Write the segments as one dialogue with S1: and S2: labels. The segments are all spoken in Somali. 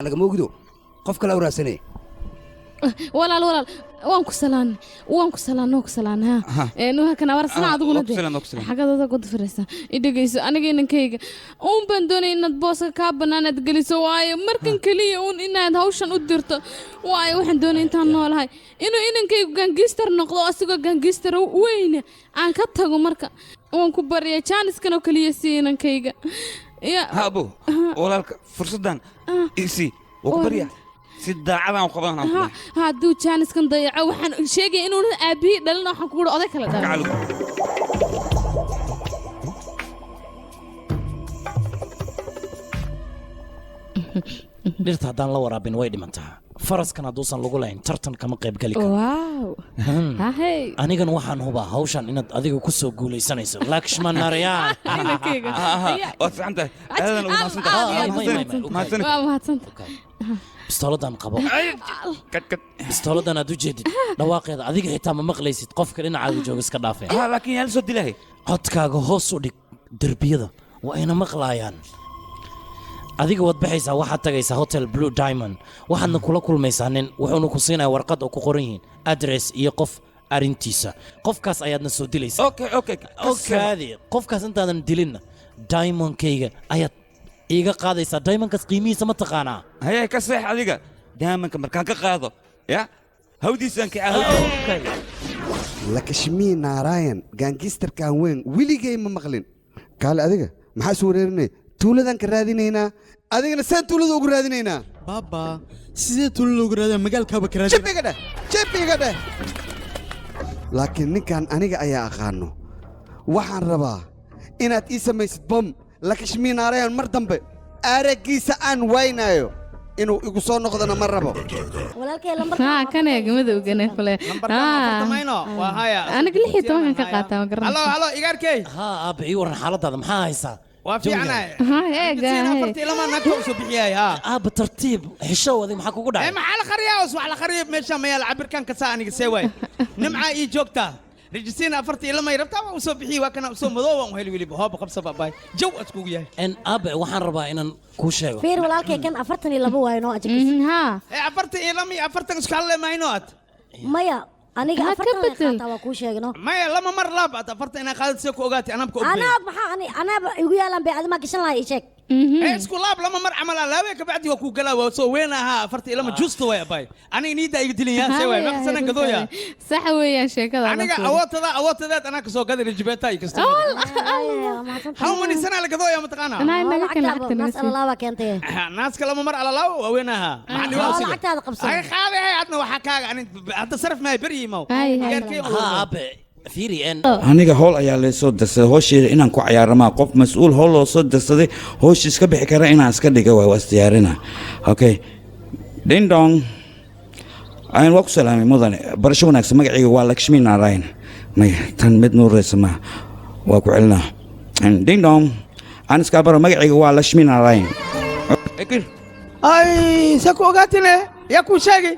S1: أنا موجود قف كلا وراسني
S2: ولا وانكو سلان ها إنه كان ورسنا عضونا ده حاجة ده قد فرسنا إذا جيس أنا جينا كيجا بندوني إن تبص كابنا أنا تجلس واي مركن كلية إن هذا هوشان قدرته واي واحد دوني إنت هنول هاي إنه كيجا جانجستر نقطة أسوق جانجستر وين عن كتها ومركا وانكو بريا كانس كانوا كلية سينا كيجا
S3: يا أبو ولا فرصة دان إيسي وكبريا سيدا عدم وقبضنا
S2: هادو كانس كان ضيع وحن شيء إنه أبي دلنا حكوا أذاك لا
S3: تعالوا
S4: dhirta haddaan la waraabin way dhimantaa faraskan hadduusan lagu lahayn tartan kama qayb gali karo
S2: waaw
S4: anigan waxaan hubaa hawshan inaad adiga ku soo guulaysanayso lakshman narayaan
S3: waad fiican tahay aadan ugu mahadsantahay
S4: bistooladan qabo bistooladan aad u jeedid dhawaaqeeda adiga xitaa ma maqlaysid qofka dhinacaaga jooga iska dhaafee
S3: laakiin yaa la soo dilahay
S4: codkaaga hoos u dhig derbiyada waa ayna maqlaayaan adiga waad baxaysaa waxaad tagaysaa hotel blue diamond waxaadna kula kulmaysaa nin wuxuuna ku siinayaa warqad oo ku qoran yihiin adress iyo qof arrintiisa qofkaas ayaadna soo dilaysaa okaadi qofkaas intaadan dilinna diamondkayga ayaad iiga qaadaysaa diamondkaas qiimihiisa ma taqaanaa
S3: haye ka seex adiga diamondka markaan ka qaado ya hawdiisaan ka
S1: lakashmii naaraayan gaangistarkaan weyn weligay ma maqlin kaale adiga maxaa is wareerinay tuuladan ka raadinaynaa adigana saan tuulada ugu raadinaynaa
S5: baba sidee tuulada ugu raadinaa magaalkaaba ka raadinaa
S1: jebiga dheh laakiin ninkan aniga ayaa aqaano waxaan rabaa inaad ii samaysid bom lakashmii naarayan mar dambe araggiisa aan waynayo inuu igu soo noqdana ma rabo
S2: kan eegmada ogane kule aniga 16 ka qaataa ma garanayso
S5: halo igaarkay
S4: aabe ii waran xaaladaada maxaa haysaa ترتيب حشو هذه محكو قدام
S5: ما على خرياوس وعلى خريب ماشي ما يلعب بركان كساني سوي نمعه اي جوجتا رجسينا فرتي لما يربطها وصبحي وكان وسو مدو وهلي ولي بهاب قبصه باباي جو اسكو ياhay
S4: ان اب waxaan rabaa inaan ku sheego
S6: fiir walaalkay kan 42 waayo noo ajib
S2: ha
S5: 40 iska hal maaynood
S6: maya aniga afartan qaata waa ku sheegno
S5: maya lama mar labaad afartan ina qaadayso ku ogaatay anabka ogay
S6: anaba igu yaalan bay adima gashan lahay sheeg
S5: isku laab lama mar amal laabe ka bacdi waa ku galaa soo weenaha afartan ilama justo way bay aniga niida iga dilinayaan say way ma sanan gadooya
S2: sax weeyaan sheekada
S5: aniga awootada ana ka soo gaday rijibeeta ay kasto how many sana la gadooya ma taqaana
S6: naas keentay
S5: naaska lama mar ala laaw waa weenaha maxaan dhigaa sida
S6: lacagtaada qabsan
S5: ay qaade adna waxa kaaga anta sarf ma bari
S3: aniga howl ayaa la soo darsaday howsheeda inaan ku ciyaaramaa qof mas'uul howl loo soo darsaday howsha iska bixi kara inaan iska dhiga waa isdiyaarina okay ding dong aan waqti salaamay mudane barasho wanaagsan magacayga waa lakshmi naarayan tan mid nuuraysa ma waa ku celina ding dong aan iska baro magacayga waa lakshmi naarayan
S5: ay sako ogaatine yaa ku sheegay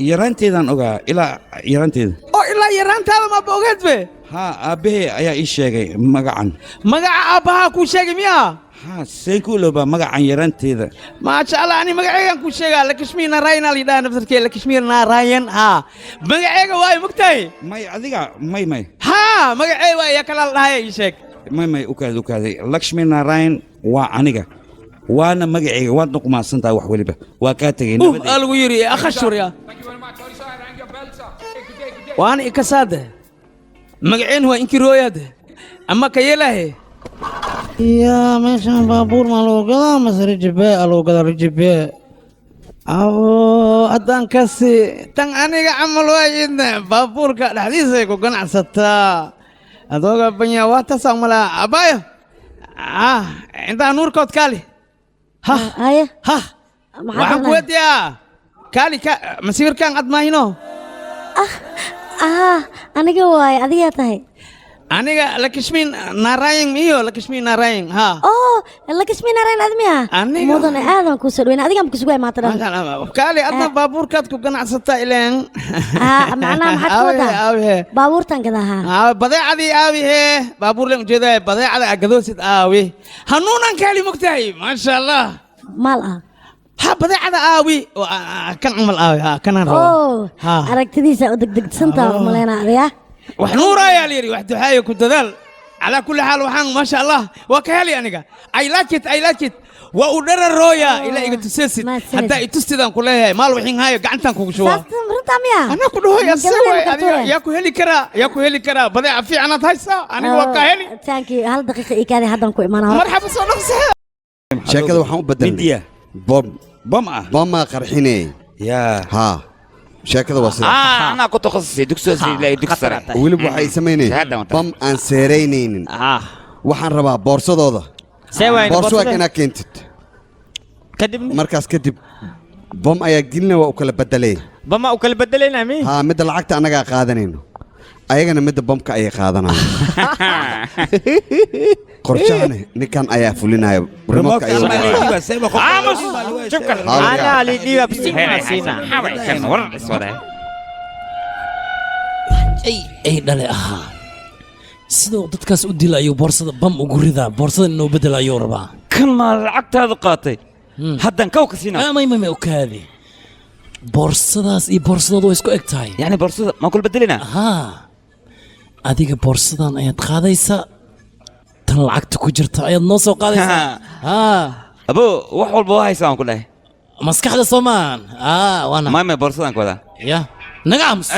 S3: yaraanteedaan ogaa ilaa yaraanteeda
S5: oo ilaa yaraantaada ma bogeed be
S3: ha aabahe ayaa ii sheegay magacan
S5: magaca aabaha ku sheegay miya
S3: ha seen ku looba magacan yaraanteeda
S5: ma sha Allah ani magacaygan ku sheegaa lakshmi naarayan ali dhaan naftarkee lakshmi naarayan ha magacayga waay mugtay
S3: may adiga may
S5: ha magacay waay ya kala dhahay ii sheeg
S3: may ukaaday lakshmi naarayan waa aniga وانا مقعي وانا قماصنتا wax waliba waa ka tagay
S5: nabadii algu yiri akhashur ya waan ikasade magaceen waa inkirooyade ama kayelahe ya meeshan baabuur ma loo gadaa masar jibe loo gadaa jibe adan kasi tan aniga amal waayidna baabuurka dhaxdiisa ku ganacsataa adooga banya waa tasamala abaya inta nuurkood kali ها waxaan ku wadiyaa kaali ka masirkan ad maahino
S6: aniga waay adiga tahay
S5: aniga lakshmi naarayan miyo lakshmi naarayan ha
S6: lakshmi naarayan admiya mudane aadan ku soo dhaweyn adiga ma ku sugay maanta
S5: kaali adna baabuurkaad ku ganacsata ileen
S6: macnaha maxaad ku wadaa baabuurtan gadaha
S5: badeecadii aawihe baabuur leen ujeedaa badeecada agadoosid aawi hanuunan kaali mugtahay ma sha Allah
S6: mal
S5: ها badeecada aawi kan camal aawi ha kanaan rabo
S6: oo aragtidiisa oo degdegsan tahay maleynaya
S5: wax nuuraya leeri wax duxaayo ku dadaal ala kulli xaal waxaan ma sha Allah waa ka heli aniga I like it waa u dharar rooya ila iga tuseesid hadda i tustidan ku leeyahay maal wixin hayo gacantan kugu shuwa ana ku dhaho ya saway adiga yaa ku heli kara badeeca fiicanaad haysa aniga waa ka heli
S6: thank you hal daqiiqo ii kaadi haddan ku imaanaa
S5: marxaba soo dhaqsaha
S1: sheekada waxaan u bedelnay bom qarxinay ها شكله وصل
S3: أنا كنت خصصي دكتور لا دكتور
S1: ولب waxay sameynay bam aan seereynin waxaan rabaa boorsada boorsada kana keentid
S5: kadib
S1: markaas kadib bam ayaa gilna waa u kala bedelay
S5: bama u kala bedelayna mi
S1: ha mid lacagta anaga qaadanayno ayagana mid bamka ay qaadanayaan qorshahane ninkan ayaa fulinayo remote ay
S5: ana ali diga bisina ay dhale aha sidoo dadkaas u dilayo boorsada bam ugu ridaa boorsada inuu bedelayo rabaa
S3: kan ma lacagtaada qaatay haddan kaw ka siinaa
S5: ma okaadi boorsadaas iyo boorsadaadu way isku eg tahay
S3: yani boorsada ma kula bedelina
S5: adiga boorsadan ayaad qaadaysaa tan lacagta ku jirta ayaad noo soo qaadaysaa
S3: abo wax walba waa haysaa aan ku dhahay
S5: maskaxda soomaan waana
S3: maame boorsadan ku wadaa
S5: ya naga aamus